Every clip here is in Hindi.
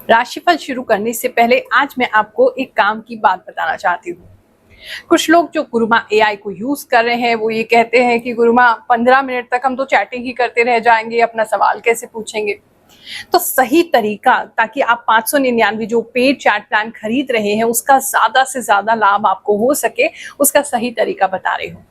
राशिफल शुरू करने से पहले आज मैं आपको एक काम की बात बताना चाहती हूँ। कुछ लोग जो गुरुमा एआई को यूज कर रहे हैं वो ये कहते हैं कि गुरुमा 15 मिनट तक हम तो चैटिंग ही करते रह जाएंगे, अपना सवाल कैसे पूछेंगे। तो सही तरीका, ताकि आप 599 जो पेड चैट प्लान खरीद रहे हैं उसका ज्यादा से ज्यादा लाभ आपको हो सके, उसका सही तरीका बता रही हूँ।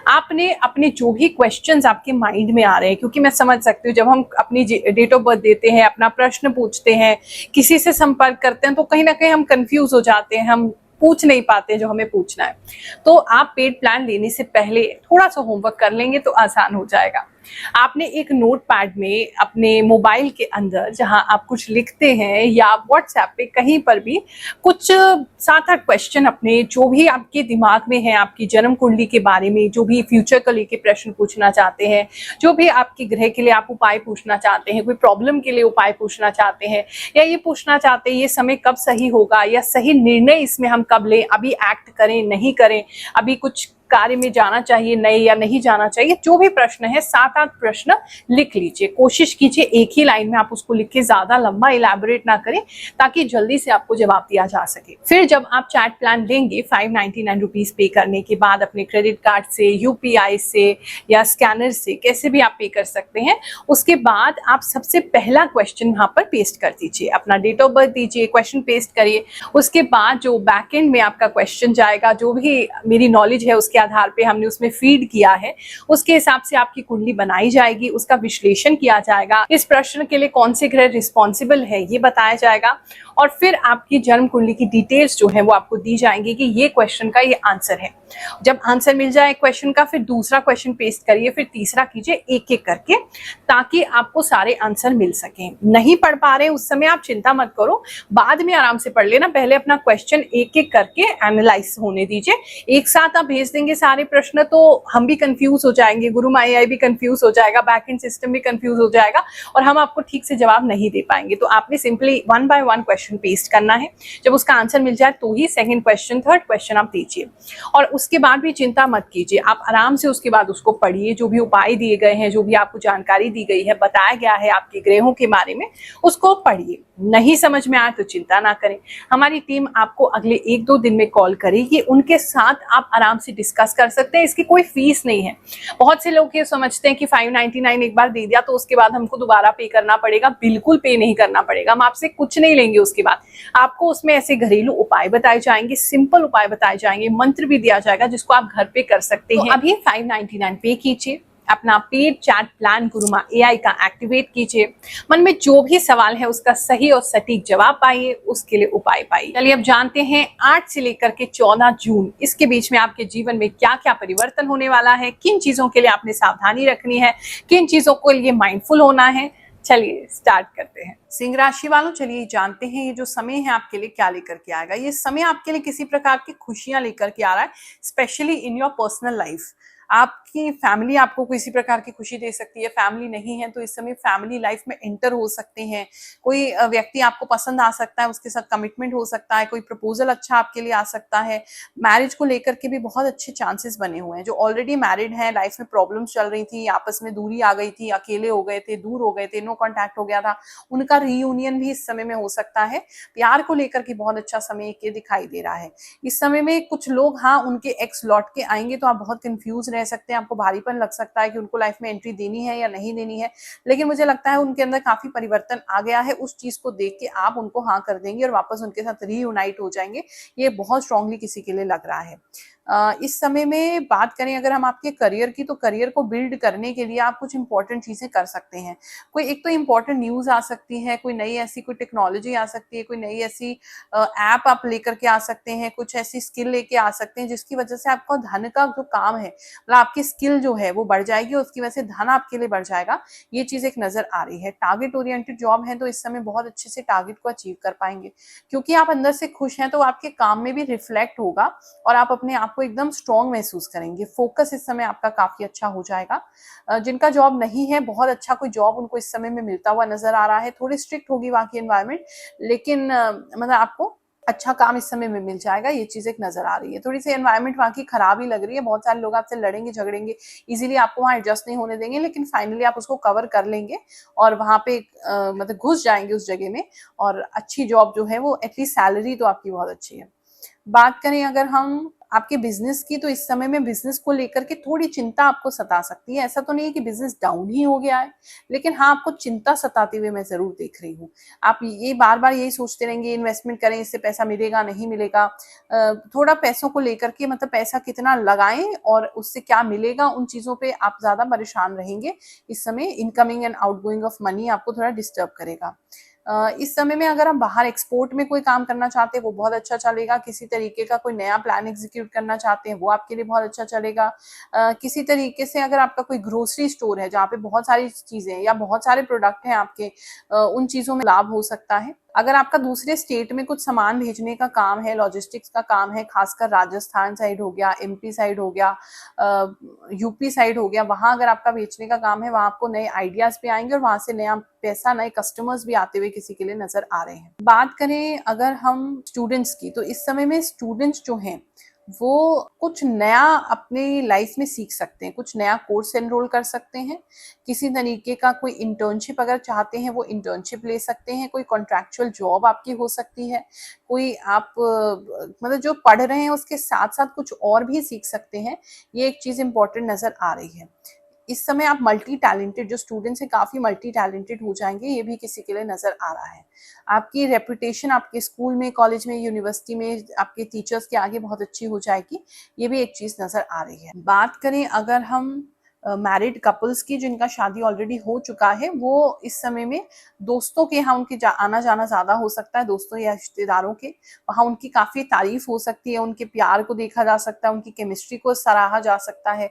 आपने अपने जो भी क्वेश्चंस आपके माइंड में आ रहे हैं, क्योंकि मैं समझ सकती हूँ जब हम अपनी डेट ऑफ बर्थ देते हैं, अपना प्रश्न पूछते हैं, किसी से संपर्क करते हैं, तो कहीं ना कहीं हम कंफ्यूज हो जाते हैं, हम पूछ नहीं पाते जो हमें पूछना है। तो आप पेड प्लान लेने से पहले थोड़ा सा होमवर्क कर लेंगे तो आसान हो जाएगा। आपने एक नोट पैड में अपने मोबाइल के अंदर जहां आप कुछ लिखते हैं या व्हाट्सएप पे कहीं पर भी कुछ 7-8 क्वेश्चन अपने जो भी आपके दिमाग में है, आपकी जन्म कुंडली के बारे में, जो भी फ्यूचर को लेके प्रश्न पूछना चाहते हैं, जो भी आपके ग्रह के लिए आप उपाय पूछना चाहते हैं, कोई प्रॉब्लम के लिए उपाय पूछना चाहते हैं, या ये पूछना चाहते हैं ये समय कब सही होगा, या सही निर्णय इसमें हम कब लें, अभी एक्ट करें नहीं करें, अभी कुछ कार्य में जाना चाहिए नहीं या नहीं जाना चाहिए, जो भी प्रश्न है 7-8 प्रश्न लिख लीजिए। कोशिश कीजिए एक ही लाइन में आप उसको लिख के ज्यादा लंबा इलैबोरेट ना करें, ताकि जल्दी से आपको जवाब दिया जा सके। फिर जब आप चैट प्लान लेंगे 599 रुपीज पे करने के बाद अपने क्रेडिट कार्ड से, यूपीआई से या स्कैनर से, कैसे भी आप पे कर सकते हैं, उसके बाद आप सबसे पहला क्वेश्चन वहां पर पेस्ट कर दीजिए, अपना डेट ऑफ बर्थ दीजिए, क्वेश्चन पेस्ट करिए। उसके बाद जो बैक एंड में आपका क्वेश्चन जाएगा, जो भी मेरी नॉलेज है उसके आधार पे हमने उसमें फीड किया है, उसके हिसाब से आपकी कुंडली बनाई जाएगी, उसका विश्लेषण किया जाएगा, इस प्रश्न के लिए कौन से ग्रह रिस्पॉन्सिबल है ये बताया जाएगा, और फिर आपकी जन्म कुंडली की डिटेल्स जो है वो आपको दी जाएंगी कि ये क्वेश्चन का ये आंसर है। जब आंसर मिल जाए क्वेश्चन का, फिर दूसरा क्वेश्चन पेस्ट करिए, फिर तीसरा कीजिए, एक एक करके, ताकि आपको सारे आंसर मिल सकें। नहीं पढ़ पा रहे उस समय आप चिंता मत करो, बाद में आराम से पढ़ लेना, पहले अपना क्वेश्चन एक एक करके एनालाइज होने दीजिए। एक साथ आप भेज देंगे सारे प्रश्न तो हम भी कंफ्यूज हो जाएंगे, गुरुमा एआई भी कंफ्यूज हो जाएगा, बैकएंड सिस्टम भी कंफ्यूज हो जाएगा, और हम आपको ठीक से जवाब नहीं दे पाएंगे। तो आपने सिंपली 1 बाय 1 क्वेश्चन पेस्ट करना है, जब उसका आंसर मिल जाए तो ही सेकंड क्वेश्चन, थर्ड क्वेश्चन आप दीजिए। और उसके बाद भी चिंता मत कीजिए, आप आराम से उसके बाद उसको पढ़िए, जो भी उपाय दिए गए हैं, जो भी आपको जानकारी दी गई है, बताया गया है आपके ग्रहों के बारे में, उसको पढ़िए। नहीं समझ में आए तो चिंता ना करें, हमारी टीम आपको अगले 1-2 दिन में कॉल करेगी, उनके साथ आप आराम से डिस्कस कर सकते हैं, इसकी कोई फीस नहीं है। बहुत से लोग ये समझते हैं कि 599 एक बार दे दिया तो उसके बाद हमको दोबारा पे करना पड़ेगा। बिल्कुल पे नहीं करना पड़ेगा, हम आपसे कुछ नहीं लेंगे। उसके बाद आपको उसमें ऐसे घरेलू उपाय बताए जाएंगे, सिंपल उपाय बताए जाएंगे, मंत्र भी दिया जाएगा जिसको आप घर पे कर सकते हैं। तो अभी 599 पे कीजिए, अपना पेड चैट प्लान गुरुमा एआई का एक्टिवेट कीजिए, मन में जो भी सवाल है उसका सही और सटीक जवाब पाइए, उसके लिए उपाय पाइए। चलिए अब जानते हैं 8 से लेकर के 14 जून इसके बीच में आपके जीवन में क्या क्या परिवर्तन होने वाला है, किन चीजों के लिए आपने सावधानी रखनी है, किन चीजों को लिए माइंडफुल होना है। चलिए स्टार्ट करते हैं। सिंह राशि वालों, चलिए जानते हैं ये जो समय है आपके लिए क्या लेकर के आएगा। ये समय आपके लिए किसी प्रकार की खुशियां लेकर के आ रहा है, specially in your personal life. आपकी फैमिली आपको किसी प्रकार की खुशी दे सकती है, फैमिली नहीं है तो इस समय फैमिली लाइफ में एंटर हो सकते हैं। कोई व्यक्ति आपको पसंद आ सकता है, उसके साथ कमिटमेंट हो सकता है, कोई प्रपोजल अच्छा आपके लिए आ सकता है। मैरिज को लेकर के भी बहुत अच्छे चांसेस बने हुए हैं। जो ऑलरेडी मैरिड है, लाइफ में प्रॉब्लम्स चल रही थी, आपस में दूरी आ गई थी, अकेले हो गए थे, दूर हो गए थे, नो कॉन्टैक्ट हो गया था, उनका रीयूनियन भी इस समय में हो सकता है। प्यार को लेकर के बहुत अच्छा समय ये दिखाई दे रहा है। इस समय में कुछ लोग, हाँ, उनके एक्स लौट के आएंगे तो आप बहुत कंफ्यूज रह सकते हैं, आपको भारीपन लग सकता है कि उनको लाइफ में एंट्री देनी है या नहीं देनी है, लेकिन मुझे लगता है उनके अंदर काफी परिवर्तन आ गया है। उस चीज को देख के आप उनको हाँ कर देंगे और वापस उनके साथ रीयूनाइट हो जाएंगे। ये बहुत स्ट्रांगली किसी के लिए लग रहा है। इस समय में बात करें अगर हम आपके करियर की, तो करियर को बिल्ड करने के लिए आप कुछ इंपॉर्टेंट चीजें कर सकते हैं। कोई एक तो इंपॉर्टेंट न्यूज आ सकती है, कोई नई ऐसी कोई टेक्नोलॉजी आ सकती है, कोई नई ऐसी ऐप आप लेकर के आ सकते हैं, कुछ ऐसी स्किल लेके आ सकते हैं जिसकी वजह से आपका धन का जो काम है, मतलब आपकी स्किल जो है वो बढ़ जाएगी और उसकी वजह से धन आपके लिए बढ़ जाएगा। ये चीज एक नजर आ रही है। टारगेट ओरिएंटेड जॉब है तो इस समय बहुत अच्छे से टारगेट को अचीव कर पाएंगे, क्योंकि आप अंदर से खुश हैं तो आपके काम में भी रिफ्लेक्ट होगा और आप अपने आप को एकदम स्ट्रॉन्ग महसूस करेंगे। फोकस इस समय आपका काफी अच्छा हो जाएगा। जिनका जॉब नहीं है, बहुत अच्छा कोई जॉब उनको इस समय में मिलता हुआ नजर आ रहा है। थोड़ी स्ट्रिक्ट होगी वहां की एनवायरनमेंट, लेकिन मतलब आपको अच्छा काम इस समय में मिल जाएगा, ये चीज एक नजर आ रही है। थोड़ी सी एनवायरनमेंट वहाँ की खराब ही लग रही है, बहुत सारे लोग आपसे लड़ेंगे झगड़ेंगे, इजीली आपको वहाँ एडजस्ट नहीं होने देंगे, लेकिन फाइनली आप उसको कवर कर लेंगे और वहाँ पे मतलब घुस जाएंगे उस जगह में, और अच्छी जॉब जो है वो एटलीस्ट सैलरी तो आपकी बहुत अच्छी है। बात करें अगर हम आपके बिजनेस की, तो इस समय में बिजनेस को लेकर के थोड़ी चिंता आपको सता सकती है। ऐसा तो नहीं है कि बिजनेस डाउन ही हो गया है, लेकिन हाँ आपको चिंता सताते हुए मैं जरूर देख रही हूँ। आप ये बार बार यही सोचते रहेंगे इन्वेस्टमेंट करें, इससे पैसा मिलेगा नहीं मिलेगा। थोड़ा पैसों को लेकर के, मतलब पैसा कितना लगाएं और उससे क्या मिलेगा, उन चीजों पे आप ज्यादा परेशान रहेंगे। इस समय incoming and outgoing of money आपको थोड़ा डिस्टर्ब करेगा। इस समय में अगर हम बाहर एक्सपोर्ट में कोई काम करना चाहते हैं वो बहुत अच्छा चलेगा। किसी तरीके का कोई नया प्लान एग्जीक्यूट करना चाहते हैं वो आपके लिए बहुत अच्छा चलेगा। किसी तरीके से अगर आपका कोई ग्रोसरी स्टोर है जहाँ पे बहुत सारी चीजें या बहुत सारे प्रोडक्ट हैं आपके, उन चीजों में लाभ हो सकता है। अगर आपका दूसरे स्टेट में कुछ सामान भेजने का काम है, लॉजिस्टिक्स का काम है, खासकर राजस्थान साइड हो गया, एमपी साइड हो गया, यूपी साइड हो गया, वहां अगर आपका बेचने का काम है, वहां आपको नए आइडियाज भी आएंगे और वहां से नया पैसा, नए कस्टमर्स भी आते हुए किसी के लिए नजर आ रहे हैं। बात करें अगर हम स्टूडेंट्स की, तो इस समय में स्टूडेंट्स जो हैं वो कुछ नया अपने लाइफ में सीख सकते हैं, कुछ नया कोर्स एनरोल कर सकते हैं। किसी तरीके का कोई इंटर्नशिप अगर चाहते हैं वो इंटर्नशिप ले सकते हैं। कोई कॉन्ट्रैक्चुअल जॉब आपकी हो सकती है। कोई आप मतलब जो पढ़ रहे हैं उसके साथ साथ कुछ और भी सीख सकते हैं। ये एक चीज इंपॉर्टेंट नजर आ रही है। इस समय आप मल्टी टैलेंटेड, जो स्टूडेंट्स हैं काफी मल्टी टैलेंटेड हो जाएंगे, ये भी किसी के लिए नजर आ रहा है। आपकी रेपुटेशन आपके स्कूल में, कॉलेज में, यूनिवर्सिटी में, आपके टीचर्स के आगे बहुत अच्छी हो जाएगी। ये भी एक चीज नजर आ रही है। बात करें अगर हम मैरिड कपल्स की, जिनका शादी ऑलरेडी हो चुका है, वो इस समय में दोस्तों के यहाँ उनके आना जाना ज्यादा हो सकता है। दोस्तों या रिश्तेदारों के वहां उनकी काफी तारीफ हो सकती है, उनके प्यार को देखा जा सकता है, उनकी केमिस्ट्री को सराहा जा सकता है।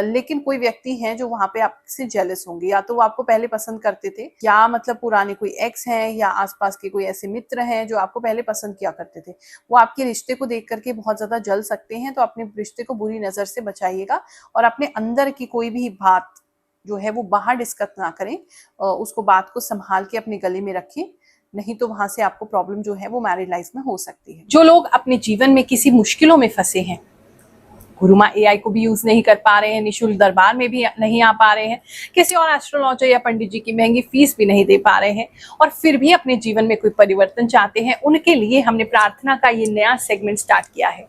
लेकिन कोई व्यक्ति हैं जो वहां पे आपसे जेलस होंगे, या तो वो आपको पहले पसंद करते थे, या मतलब पुराने कोई एक्स हैं, या आसपास के कोई ऐसे मित्र हैं जो आपको पहले पसंद किया करते थे। वो आपके रिश्ते को देख करके बहुत ज्यादा जल सकते हैं, तो अपने रिश्ते को बुरी नजर से बचाइएगा और अपने अंदर की कोई भी बात जो है वो बाहर डिस्कस ना करें। उसको बात को संभाल के अपने गले में रखें, नहीं तो वहां से आपको प्रॉब्लम जो है वो मैरिड लाइफ में हो सकती है। जो लोग अपने जीवन में किसी मुश्किलों में फंसे हैं, गुरु माँ एआई को भी यूज नहीं कर पा रहे हैं, निशुल्क दरबार में भी नहीं आ पा रहे हैं, किसी और एस्ट्रोलॉजर या पंडित जी की महंगी फीस भी नहीं दे पा रहे हैं, और फिर भी अपने जीवन में कोई परिवर्तन चाहते हैं, उनके लिए हमने प्रार्थना का ये नया सेगमेंट स्टार्ट किया है,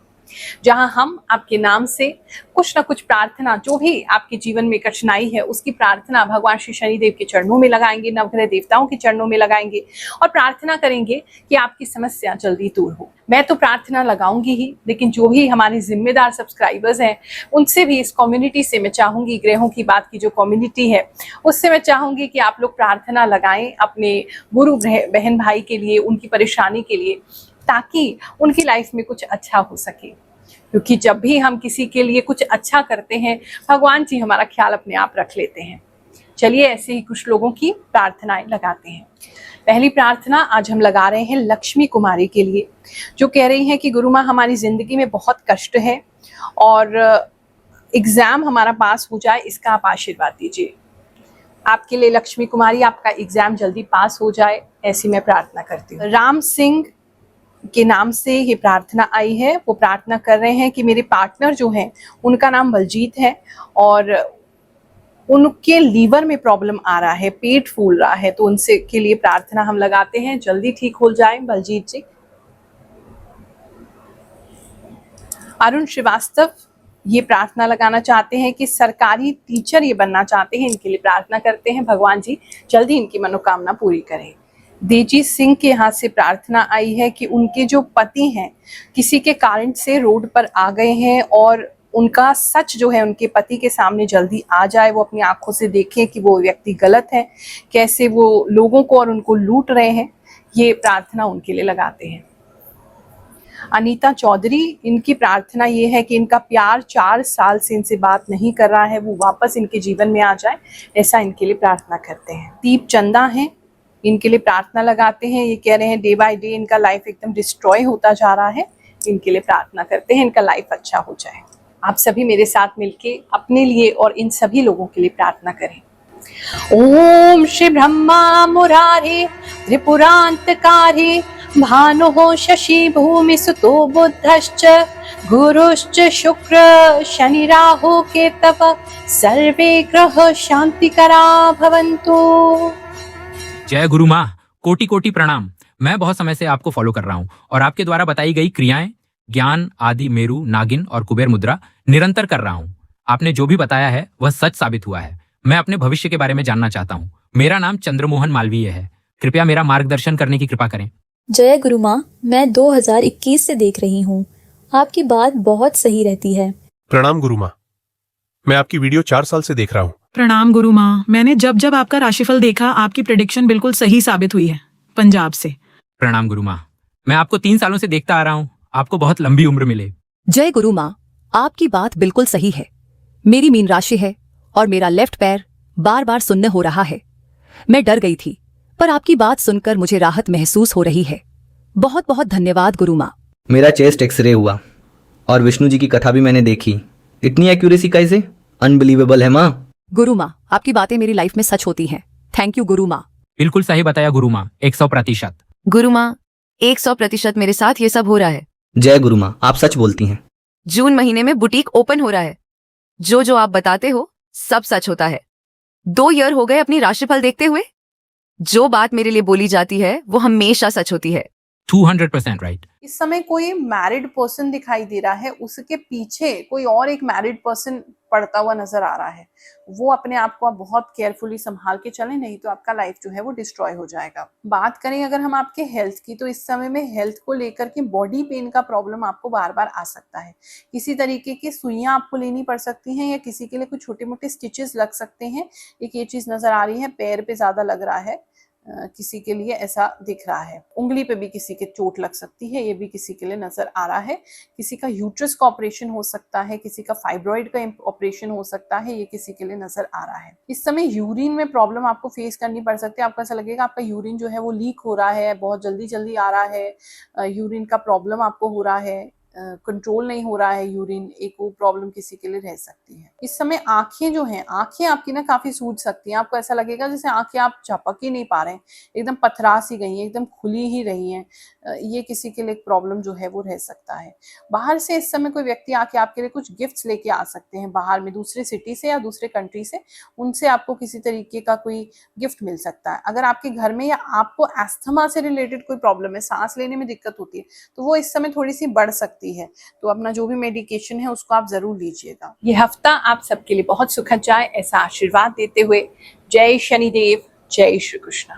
जहां हम आपके नाम से कुछ ना कुछ प्रार्थना, जो भी आपके जीवन में कठिनाई है उसकी प्रार्थना भगवान श्री शनिदेव के चरणों में लगाएंगे, नवग्रह देवताओं के चरणों में लगाएंगे और प्रार्थना करेंगे कि आपकी समस्या जल्दी दूर हो। मैं तो प्रार्थना लगाऊंगी ही, लेकिन जो भी हमारे जिम्मेदार सब्सक्राइबर्स हैं उनसे भी, इस कम्युनिटी से मैं चाहूंगी, ग्रहों की बात की जो कम्युनिटी है उससे मैं चाहूंगी कि आप लोग प्रार्थना लगाएं अपने गुरु बहन भाई के लिए, उनकी परेशानी के लिए, ताकि उनकी लाइफ में कुछ अच्छा हो सके। क्योंकि जब भी हम किसी के लिए कुछ अच्छा करते हैं, भगवान जी हमारा ख्याल अपने आप रख लेते हैं। चलिए ऐसे ही कुछ लोगों की प्रार्थनाएं लगाते हैं। पहली प्रार्थना आज हम लगा रहे हैं लक्ष्मी कुमारी के लिए, जो कह रही हैं कि गुरु माँ हमारी जिंदगी में बहुत कष्ट है और एग्जाम हमारा पास हो जाए, इसका आप आशीर्वाद दीजिए। आपके लिए लक्ष्मी कुमारी आपका एग्जाम जल्दी पास हो जाए, ऐसी मैं प्रार्थना करती हूँ। राम सिंह के नाम से ये प्रार्थना आई है। वो प्रार्थना कर रहे हैं कि मेरे पार्टनर जो हैं उनका नाम बलजीत है और उनके लीवर में प्रॉब्लम आ रहा है, पेट फूल रहा है, तो उनसे के लिए प्रार्थना हम लगाते हैं, जल्दी ठीक हो जाए बलजीत जी। अरुण श्रीवास्तव ये प्रार्थना लगाना चाहते हैं कि सरकारी टीचर ये बनना चाहते हैं, इनके लिए प्रार्थना करते हैं, भगवान जी जल्दी इनकी मनोकामना पूरी करें। देवजीत सिंह के यहाँ से प्रार्थना आई है कि उनके जो पति हैं किसी के कारण से रोड पर आ गए हैं और उनका सच जो है उनके पति के सामने जल्दी आ जाए, वो अपनी आंखों से देखें कि वो व्यक्ति गलत है, कैसे वो लोगों को और उनको लूट रहे हैं। ये प्रार्थना उनके लिए लगाते हैं। अनीता चौधरी, इनकी प्रार्थना ये है कि इनका प्यार 4 साल से इनसे बात नहीं कर रहा है, वो वापस इनके जीवन में आ जाए, ऐसा इनके लिए प्रार्थना करते हैं। दीप चंदा हैं, इनके लिए प्रार्थना लगाते हैं। ये कह रहे हैं डे बाय डे इनका लाइफ एकदम डिस्ट्रॉय होता जा रहा है, इनके लिए प्रार्थना करते हैं इनका लाइफ अच्छा हो जाए। आप सभी मेरे साथ मिलके अपने लिए और इन सभी लोगों के लिए प्रार्थना करें। ओम श्री ब्रह्मा मुरारे त्रिपुरांतकारी भानुः शशि भूमि सुतो बुधश्च गुरुश्च शुक्र शनि राहु केतव सर्वे ग्रह शांतिकरा भवन्तु। जय गुरु माँ, कोटि कोटि प्रणाम। मैं बहुत समय से आपको फॉलो कर रहा हूँ और आपके द्वारा बताई गई क्रियाएं, ज्ञान, आदि, मेरु, नागिन और कुबेर मुद्रा निरंतर कर रहा हूँ। आपने जो भी बताया है वह सच साबित हुआ है। मैं अपने भविष्य के बारे में जानना चाहता हूँ। मेरा नाम चंद्रमोहन मालवीय है। कृपया मेरा मार्गदर्शन करने की कृपा करें। जय गुरु माँ, मैं 2021 से देख रही हूँ। आपकी बात बहुत सही रहती है। प्रणाम गुरु माँ, मैं आपकी वीडियो 4 साल से देख रहा हूँ। प्रणाम गुरु माँ, मैंने जब जब आपका राशिफल देखा आपकी प्रेडिक्शन बिल्कुल सही साबित हुई है। पंजाब से। प्रणाम गुरु माँ, मैं आपको 3 सालों से देखता आ रहा हूँ। आपको बहुत लंबी उम्र मिले। जय गुरु माँ, आपकी बात बिल्कुल सही है। मेरी मीन राशि है और मेरा लेफ्ट पैर बार बार सुन्न हो रहा है। मैं डर गई थी, पर आपकी बात सुनकर मुझे राहत महसूस हो रही है। बहुत बहुत धन्यवाद गुरु माँ। मेरा चेस्ट एक्सरे हुआ और विष्णु जी की कथा भी मैंने देखी। इतनी एक्यूरेसी कैसे? अनबिलीवेबल है माँ। गुरु माँ, आपकी बातें मेरी लाइफ में सच होती हैं। थैंक यू गुरु माँ। बिल्कुल सही बताया गुरु माँ, 100%। गुरु माँ, 100% मेरे साथ ये सब हो रहा है। जय गुरु माँ, आप सच बोलती हैं। जून महीने में बुटीक ओपन हो रहा है। जो जो आप बताते हो सब सच होता है। 2 ईयर हो गए अपनी राशिफल देखते हुए। जो बात मेरे लिए बोली जाती है वो हमेशा सच होती है। 200% राइट। इस समय कोई मैरिड पर्सन दिखाई दे रहा है, उसके पीछे कोई और एक मैरिड पर्सन पड़ता हुआ नजर आ रहा है। वो अपने आप को आप बहुत केयरफुली संभाल के चलें, नहीं तो आपका लाइफ जो है वो डिस्ट्रॉय हो जाएगा। बात करें अगर हम आपके हेल्थ की, तो इस समय में हेल्थ को लेकर के बॉडी पेन का प्रॉब्लम आपको बार बार आ सकता है। किसी तरीके की सुइयां आपको लेनी पड़ सकती हैं या किसी के लिए कुछ छोटे मोटे स्टिचेस लग सकते हैं। एक ये चीज नजर आ रही है। पैर पे ज्यादा लग रहा है, किसी के लिए ऐसा दिख रहा है। उंगली पे भी किसी के चोट लग सकती है, ये भी किसी के लिए नजर आ रहा है। किसी का यूट्रस का ऑपरेशन हो सकता है, किसी का फाइब्रॉइड का ऑपरेशन हो सकता है, ये किसी के लिए नजर आ रहा है। इस समय यूरिन में प्रॉब्लम आपको फेस करनी पड़ सकती है। आपको ऐसा लगेगा आपका यूरिन जो है वो लीक हो रहा है, बहुत जल्दी जल्दी आ रहा है। यूरिन का प्रॉब्लम आपको हो रहा है, कंट्रोल नहीं हो रहा है यूरिन, एक वो प्रॉब्लम किसी के लिए रह सकती है। इस समय आंखें जो हैं, आंखें आपकी ना काफी सूज सकती हैं। आपको ऐसा लगेगा जैसे आंखें आप झपक ही नहीं पा रहे हैं, एकदम पथरा सी गई हैं, एकदम खुली ही रही हैं। ये किसी के लिए एक प्रॉब्लम जो है वो रह सकता है। बाहर से इस समय कोई व्यक्ति आके आपके लिए कुछ गिफ्ट्स लेके आ सकते हैं, बाहर में दूसरे सिटी से या दूसरे कंट्री से। उनसे आपको किसी तरीके का कोई गिफ्ट मिल सकता है। अगर आपके घर में या आपको एस्थमा से रिलेटेड कोई प्रॉब्लम है, सांस लेने में दिक्कत होती है, तो वो इस समय थोड़ी सी बढ़ सकती है। तो अपना जो भी मेडिकेशन है उसको आप जरूर लीजिएगा। ये हफ्ता आप सबके लिए बहुत सुखद जाए, ऐसा आशीर्वाद देते हुए जय शनिदेव, जय श्री कृष्ण।